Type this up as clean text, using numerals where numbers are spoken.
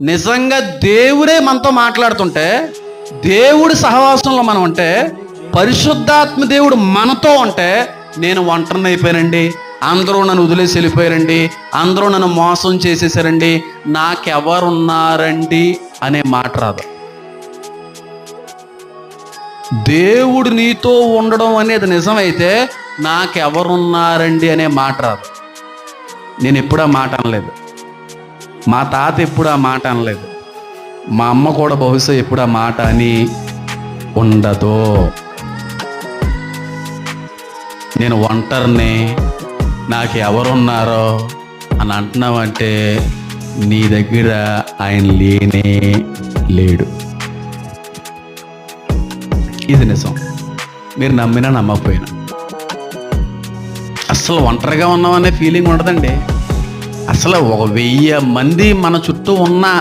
నిజంగా దేవుడే మనతో మాట్లాడుతుంటే, దేవుడి సహవాసంలో మనం ఉంటే, పరిశుద్ధాత్మ దేవుడు మనతో ఉంటే, నేను ఒంటరిని అయిపోయానండి, అందరూ నన్ను వదిలేసి వెళ్ళిపోయారండి, అందరూ నన్ను మోసం చేసేసారండి, నాకెవరున్నారండి అనే మాట రాదు. దేవుడు నీతో ఉండడం అనేది నిజమైతే నాకెవరున్నారండి అనే మాట రాదు. నేను ఎప్పుడు ఆ మాట అనలేదు, మా తాత ఎప్పుడు ఆ మాట అనలేదు, మా అమ్మ కూడా బహుశా ఎప్పుడు ఆ మాట అని ఉండదు. నేను ఒంటరిని, నాకు ఎవరున్నారో అని అంటున్నావంటే నీ దగ్గర ఆయన లేనే లేడు. ఇది నిజం, మీరు నమ్మినా నమ్మకపోయినా. అసలు ఒంటరిగా ఉన్నామనే ఫీలింగ్ ఉండదండి. అసలు 1000 మంది మన చుట్టూ ఉన్నా